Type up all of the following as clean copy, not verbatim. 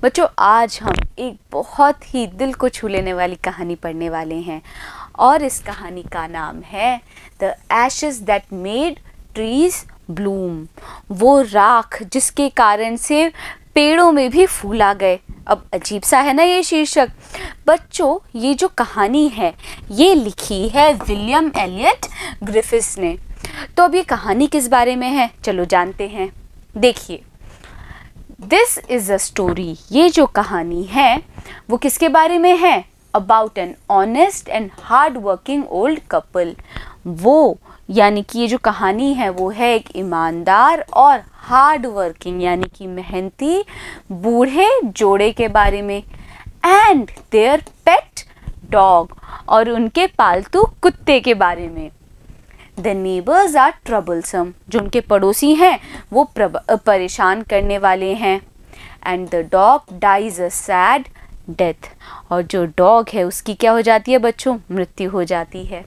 बच्चों आज हम एक बहुत ही दिल को छू लेने वाली कहानी पढ़ने वाले हैं और इस कहानी का नाम है the ashes that made trees Bloom. वो राख जिसके कारण से पेड़ों में भी फूल आ गए। अब अजीब सा है ना ये शीर्षक। बच्चों ये जो कहानी है ये लिखी है विलियम एलियट ग्रिफिथ्स ने। तो अब ये कहानी किस बारे में है चलो जानते हैं। देखिए दिस इज़ अ स्टोरी, ये जो कहानी है वो किसके बारे में है? About an honest and hard working old couple. वो यानी कि ये जो कहानी है वो है एक ईमानदार और हार्ड वर्किंग यानी कि मेहनती बूढ़े जोड़े के बारे में। एंड देयर पेट डॉग, और उनके पालतू कुत्ते के बारे में। द नेबर्स आर ट्रबलसम, जो उनके पड़ोसी हैं वो परेशान करने वाले हैं। And the dog dies a sad death, और जो डॉग है उसकी क्या हो जाती है बच्चों? मृत्यु हो जाती है।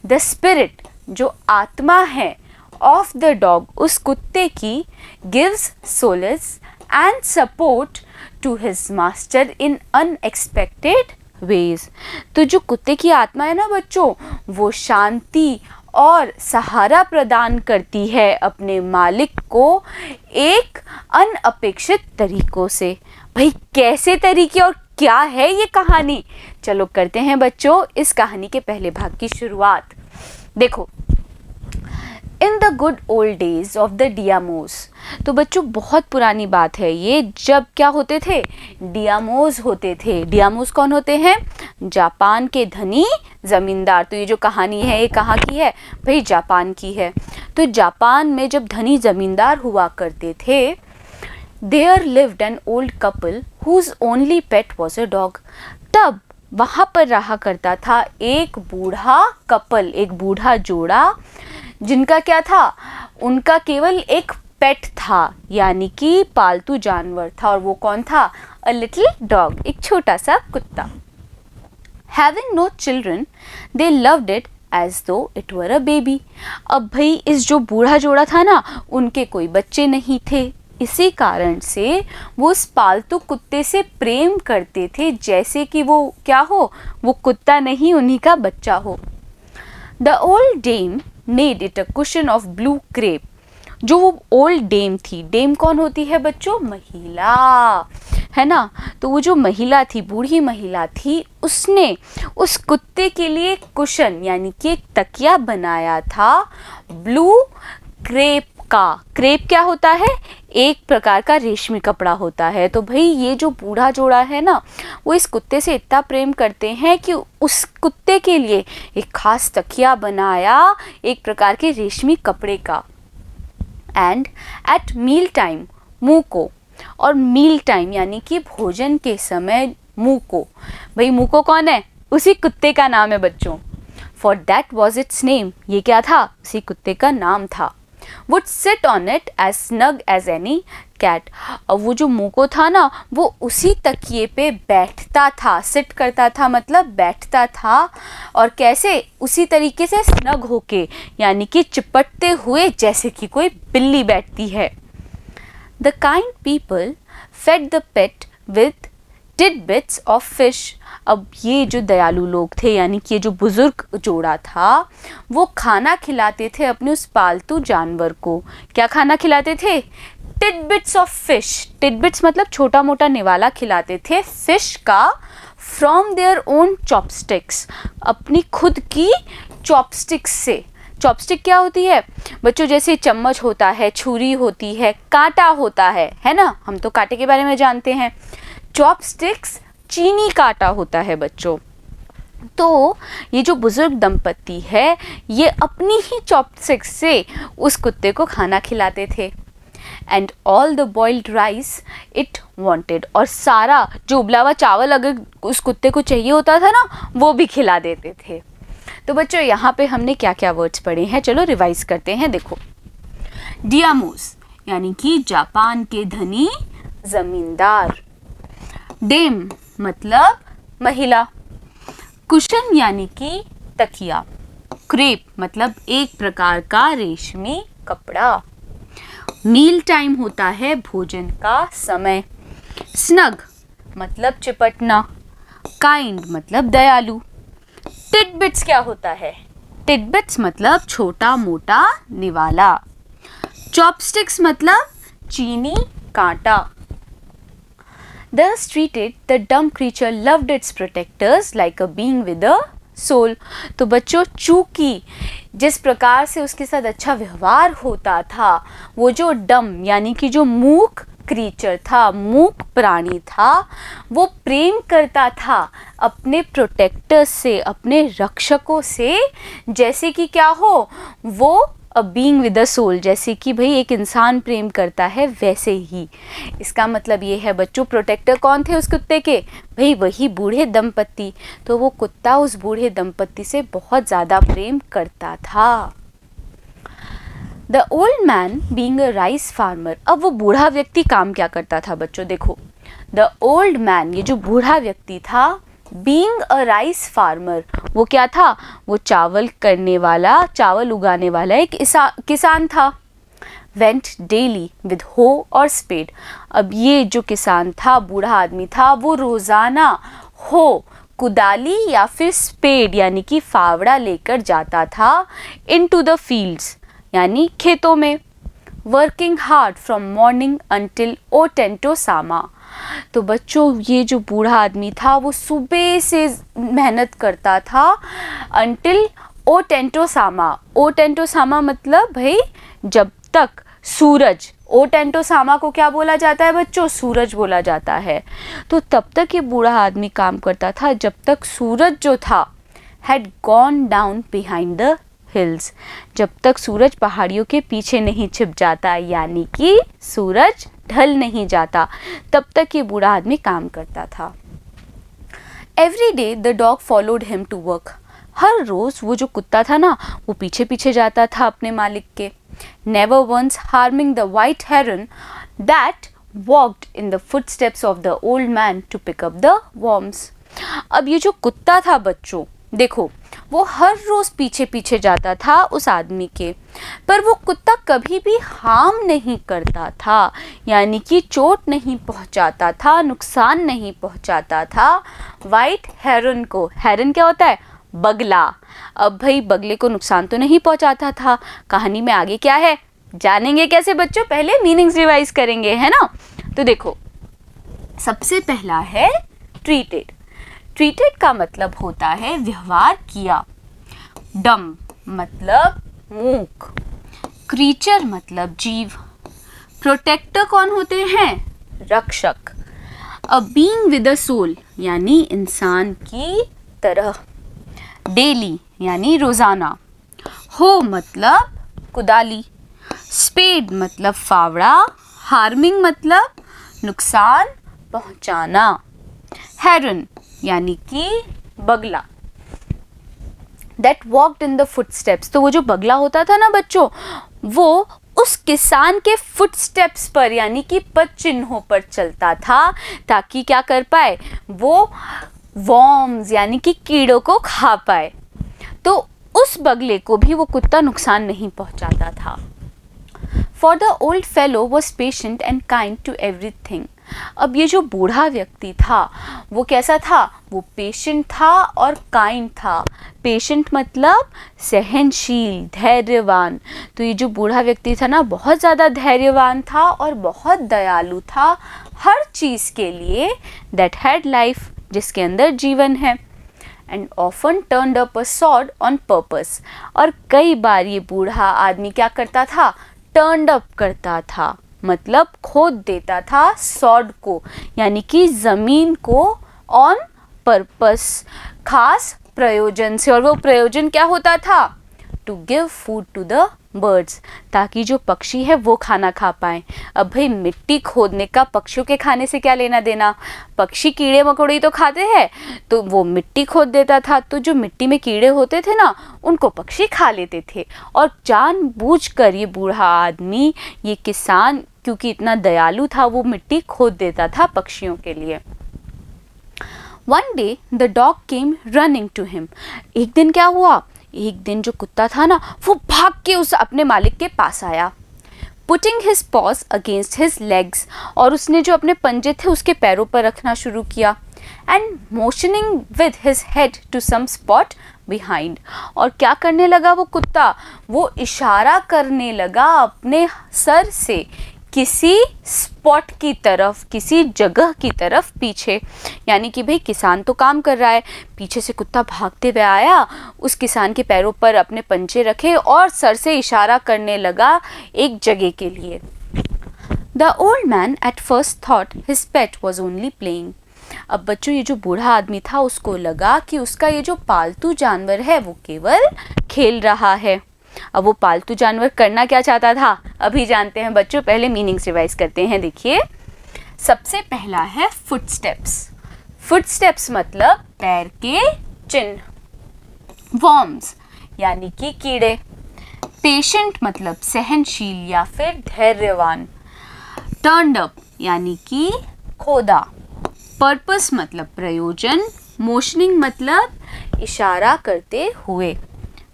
द स्पिरिट, जो आत्मा है ऑफ द डॉग, उस कुत्ते की, gives solace and support to his master in unexpected ways. तो जो कुत्ते की आत्मा है ना बच्चों, वो शांति और सहारा प्रदान करती है अपने मालिक को एक अनअपेक्षित तरीकों से। भाई कैसे तरीके और क्या है ये कहानी? चलो करते हैं बच्चों इस कहानी के पहले भाग की शुरुआत। देखो, in the good old days of the daimyos. तो बच्चों बहुत पुरानी बात है ये, जब क्या होते थे? डियामोस होते थे। डियामोस कौन होते हैं? जापान के धनी ज़मींदार। तो ये जो कहानी है ये कहाँ की है? भाई जापान की है। तो जापान में जब धनी ज़मींदार हुआ करते थे, there lived an old couple whose only pet was a dog. तब वहाँ पर रहा करता था एक बूढ़ा कपल, एक बूढ़ा जोड़ा, जिनका क्या था? उनका केवल एक पेट था यानी कि पालतू जानवर था। और वो कौन था? अ लिटिल डॉग, एक छोटा सा कुत्ता। Having no children, they loved it as though it were a baby. अब भाई इस जो बूढ़ा जोड़ा था ना, उनके कोई बच्चे नहीं थे, इसी कारण से वो उस पालतू कुत्ते से प्रेम करते थे जैसे कि वो क्या हो? वो कुत्ता नहीं, उन्हीं का बच्चा हो। The old dame made it a cushion of blue crepe. जो वो ओल्ड डेम थी, डेम कौन होती है बच्चों? महिला, है ना? तो वो जो महिला थी, बूढ़ी महिला थी, उसने उस कुत्ते के लिए कुशन यानी कि एक तकिया बनाया था ब्लू क्रेप का। क्रेप क्या होता है? एक प्रकार का रेशमी कपड़ा होता है। तो भाई ये जो बूढ़ा जोड़ा है ना, वो इस कुत्ते से इतना प्रेम करते हैं कि उस कुत्ते के लिए एक खास तकिया बनाया एक प्रकार के रेशमी कपड़े का। एंड एट मील टाइम, मुँह को, और मील टाइम यानी कि भोजन के समय मुँह को। भाई मुँह को कौन है? उसी कुत्ते का नाम है बच्चों। For that was its name, ये क्या था? उसी कुत्ते का नाम था। Would sit on it as snug as any cat. और वो जो मुँह को था ना, वो उसी तकिए पे बैठता था। सिट करता था मतलब बैठता था। और कैसे? उसी तरीके से स्नग होके यानी कि चिपटते हुए, जैसे कि कोई बिल्ली बैठती है। The kind people fed the pet with tidbits of fish. अब ये जो दयालु लोग थे यानी कि ये जो बुजुर्ग जोड़ा था, वो खाना खिलाते थे अपने उस पालतू जानवर को। क्या खाना खिलाते थे? tidbits of fish. tidbits मतलब छोटा मोटा निवाला खिलाते थे फिश का। from their own chopsticks, अपनी खुद की चॉपस्टिक्स से। चॉपस्टिक क्या होती है बच्चों? जैसे चम्मच होता है, छुरी होती है, कांटा होता है ना? हम तो कांटे के बारे में जानते हैं। चॉपस्टिक्स चीनी कांटा होता है बच्चों। तो ये जो बुजुर्ग दंपति है, ये अपनी ही चॉपस्टिक से उस कुत्ते को खाना खिलाते थे। And all the boiled rice it wanted, और सारा जो उबला हुआ चावल अगर उस कुत्ते को चाहिए होता था ना, वो भी खिला देते थे। तो बच्चों यहाँ पे हमने क्या क्या वर्ड्स पढ़े हैं, चलो रिवाइज करते हैं। देखो, डियामोस यानी कि जापान के धनी जमींदार। डेम मतलब महिला। कुशन यानी कि तकिया। क्रेप मतलब एक प्रकार का रेशमी कपड़ा। मील टाइम होता है भोजन का समय। स्नग मतलब चिपटना, काइंड मतलब दयालु। टिडबिट्स क्या होता है? टिडबिट्स मतलब छोटा मोटा निवाला। चॉपस्टिक्स मतलब चीनी कांटा। Thus treated, the dumb creature loved its protectors like a being with a soul. तो बच्चों, चूंकि जिस प्रकार से उसके साथ अच्छा व्यवहार होता था, वो जो डम यानी कि जो मूक क्रीचर था, मूक प्राणी था, वो प्रेम करता था अपने प्रोटेक्टर्स से, अपने रक्षकों से, जैसे कि क्या हो, वो a being with a soul, जैसे कि भाई एक इंसान प्रेम करता है वैसे ही। इसका मतलब ये है बच्चों, प्रोटेक्टर कौन थे उस कुत्ते के? भाई वही बूढ़े दंपत्ति। तो वो कुत्ता उस बूढ़े दंपत्ति से बहुत ज़्यादा प्रेम करता था। The old man being a rice farmer, अब वो बूढ़ा व्यक्ति काम क्या करता था बच्चों? देखो, द ओल्ड मैन, ये जो बूढ़ा व्यक्ति था, बीइंग अ राइस फार्मर, वो क्या था? वो चावल करने वाला, चावल उगाने वाला एक किसान था। वेंट डेली विद हो और स्पेड, अब ये जो किसान था, बूढ़ा आदमी था, वो रोजाना हो, कुदाली या फिर स्पेड यानी कि फावड़ा लेकर जाता था इनटू द फील्ड्स यानी खेतों में। Working hard from morning until O Tento Sama, तो बच्चों ये जो बूढ़ा आदमी था वो सुबह से मेहनत करता था अंटिल ओ टेंटो सामा। ओ टेंटो सामा मतलब भाई जब तक सूरज, ओ टेंटो सामा को क्या बोला जाता है बच्चों? सूरज बोला जाता है। तो तब तक ये बूढ़ा आदमी काम करता था जब तक सूरज जो था had gone down behind the hills, जब तक सूरज पहाड़ियों के पीछे नहीं छिप जाता, यानी कि सूरज ढल नहीं जाता, तब तक ये बूढ़ा आदमी काम करता था। Every day the dog followed him to work, हर रोज वो जो कुत्ता था ना, वो पीछे पीछे जाता था अपने मालिक के। Never once harming the white heron that walked in the footsteps of the old man to pick up the worms. अब ये जो कुत्ता था बच्चों, देखो, वो हर रोज पीछे पीछे जाता था उस आदमी के, पर वो कुत्ता कभी भी हार्म नहीं करता था, यानी कि चोट नहीं पहुंचाता था, नुकसान नहीं पहुंचाता था वाइट हेरन को। हेरन क्या होता है? बगला। अब भाई बगले को नुकसान तो नहीं पहुंचाता था। कहानी में आगे क्या है जानेंगे कैसे बच्चों? पहले मीनिंग्स रिवाइज करेंगे, है ना? तो देखो, सबसे पहला है ट्रीटेड। ट्रीटेड का मतलब होता है व्यवहार किया। डम मतलब मूक, क्रीचर मतलब जीव, प्रोटेक्टर कौन होते हैं? रक्षक। A being with a soul यानी इंसान की तरह। डेली यानी रोजाना। हो मतलब कुदाली। स्पेड मतलब फावड़ा। हार्मिंग मतलब नुकसान पहुंचाना। हेरन यानी कि बगला। That walked in the footsteps, तो वो जो बगला होता था ना बच्चों, वो उस किसान के फुटस्टेप्स पर यानी कि पद चिन्हों पर चलता था, ताकि क्या कर पाए? वो वॉर्म्स यानी कि कीड़ों को खा पाए। तो उस बगले को भी वो कुत्ता नुकसान नहीं पहुंचाता था। For the old fellow was patient and kind to everything. अब ये जो बूढ़ा व्यक्ति था वो कैसा था? वो पेशेंट था और काइंड था। पेशेंट मतलब सहनशील, धैर्यवान। तो ये जो बूढ़ा व्यक्ति था ना, बहुत ज़्यादा धैर्यवान था और बहुत दयालु था हर चीज़ के लिए। दैट हैड लाइफ, जिसके अंदर जीवन है। And often turned up a sword on purpose, और कई बार ये बूढ़ा आदमी क्या करता था? टर्न्ड अप करता था, मतलब खोद देता था सॉर्ड को, यानी कि जमीन को, ऑन पर्पस, खास प्रयोजन से। और वो प्रयोजन क्या होता था? To give food to the birds, ताकि जो पक्षी है वो खाना खा पाए। अब भाई मिट्टी खोदने का पक्षियों के खाने से क्या लेना देना? पक्षी कीड़े मकोड़े तो खाते हैं, तो वो मिट्टी खोद देता था, तो जो मिट्टी में कीड़े होते थे ना, उनको पक्षी खा लेते थे। और जानबूझकर ये बूढ़ा आदमी, ये किसान, क्योंकि इतना दयालु था, वो मिट्टी खोद देता था पक्षियों के लिए। One day the dog came running to him. एक दिन क्या हुआ? एक दिन जो कुत्ता था ना, वो भाग के उस अपने मालिक के पास आया। Putting his pause against his legs, और उसने जो अपने पंजे थे उसके पैरों पर रखना शुरू किया, and motioning with his head to some spot behind, और क्या करने लगा वो कुत्ता, वो इशारा करने लगा अपने सर से किसी स्पॉट की तरफ, किसी जगह की तरफ पीछे, यानी कि भाई किसान तो काम कर रहा है, पीछे से कुत्ता भागते हुए आया, उस किसान के पैरों पर अपने पंजे रखे और सर से इशारा करने लगा एक जगह के लिए। The old man at first thought his pet was only playing. अब बच्चों, ये जो बूढ़ा आदमी था उसको लगा कि उसका ये जो पालतू जानवर है वो केवल खेल रहा है। अब वो पालतू जानवर करना क्या चाहता था, अभी जानते हैं बच्चों, पहले मीनिंग्स रिवाइज करते हैं। देखिए, सबसे पहला है फुटस्टेप्स। फुटस्टेप्स मतलब पैर के चिन्ह। वॉर्म्स यानी कि कीड़े। पेशेंट मतलब सहनशील या फिर धैर्यवान। टर्न्ड अप यानी कि खोदा। पर्पस मतलब प्रयोजन। मोशनिंग मतलब इशारा करते हुए।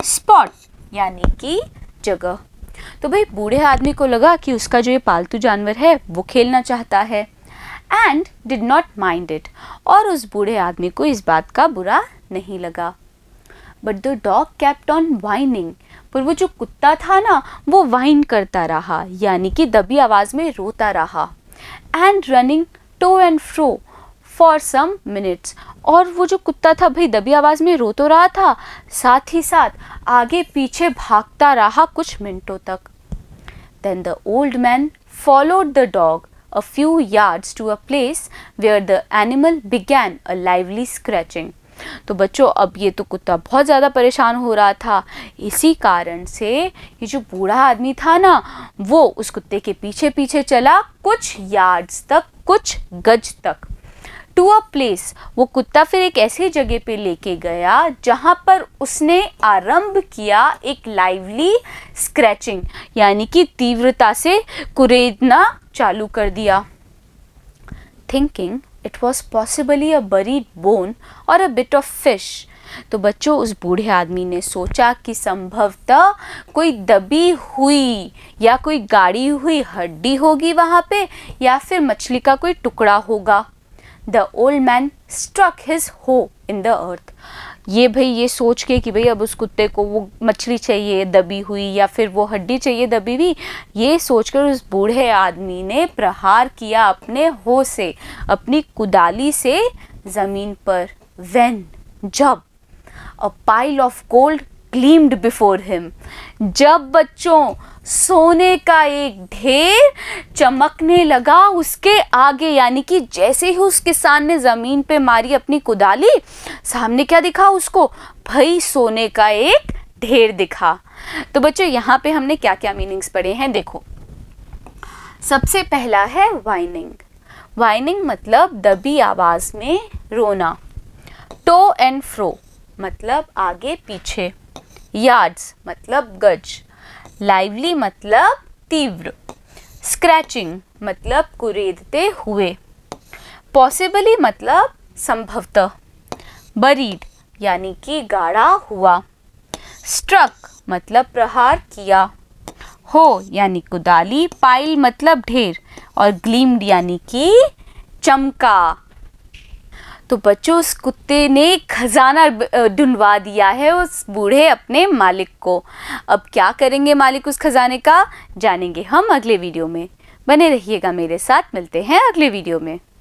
स्पॉट यानी कि जगह। तो भाई बूढ़े आदमी को लगा कि उसका जो ये पालतू जानवर है वो खेलना चाहता है, and did not mind it, और उस बूढ़े आदमी को इस बात का बुरा नहीं लगा। But the dog kept on whining, पर वो जो कुत्ता था ना वो वाइन करता रहा, यानी कि दबी आवाज में रोता रहा। And running to and fro for some minutes, और वो जो कुत्ता था भाई दबी आवाज में रो तो रहा था, साथ ही साथ आगे पीछे भागता रहा कुछ मिनटों तक। Then the old man followed the dog a few yards to a place where the animal began a lively scratching. तो बच्चों, अब ये तो कुत्ता बहुत ज़्यादा परेशान हो रहा था, इसी कारण से ये जो बूढ़ा आदमी था ना वो उस कुत्ते के पीछे पीछे चला कुछ यार्ड्स तक, कुछ गज तक। टू अ प्लेस, वो कुत्ता फिर एक ऐसी जगह पे लेके गया जहां पर उसने आरंभ किया एक लाइवली स्क्रैचिंग, यानी कि तीव्रता से कुरेदना चालू कर दिया। Thinking it was possibly a buried bone और अ बिट ऑफ फिश, तो बच्चों उस बूढ़े आदमी ने सोचा कि संभवतः कोई दबी हुई या कोई गाड़ी हुई हड्डी होगी वहां पे, या फिर मछली का कोई टुकड़ा होगा। The old man struck his hoe in the earth. ये भाई ये सोच के कि भाई अब उस कुत्ते को वो मछली चाहिए दबी हुई या फिर वो हड्डी चाहिए दबी हुई, ये सोचकर उस बूढ़े आदमी ने प्रहार किया अपने हो से, अपनी कुदाली से जमीन पर। When, जब a pile of gold gleamed before him, जब बच्चों सोने का एक ढेर चमकने लगा उसके आगे, यानी कि जैसे ही उस किसान ने जमीन पे मारी अपनी कुदाली, सामने क्या दिखा उसको, भाई सोने का एक ढेर दिखा। तो बच्चों यहाँ पे हमने क्या क्या मीनिंग्स पढ़े हैं, देखो। सबसे पहला है वाइनिंग। वाइनिंग मतलब दबी आवाज में रोना। टो एंड फ्रो मतलब आगे पीछे। यार्ड्स मतलब गज। लाइवली मतलब तीव्र। स्क्रैचिंग मतलब कुरेदते हुए। पॉसिबली मतलब संभवतः। बरीड यानी कि गाड़ा हुआ। स्ट्रक मतलब प्रहार किया। हो यानी कुदाली। पाइल मतलब ढेर, और ग्लीम्ड यानी कि चमका। तो बच्चों उस कुत्ते ने खजाना ढूंढवा दिया है उस बूढ़े अपने मालिक को। अब क्या करेंगे मालिक उस खजाने का, जानेंगे हम अगले वीडियो में। बने रहिएगा मेरे साथ, मिलते हैं अगले वीडियो में।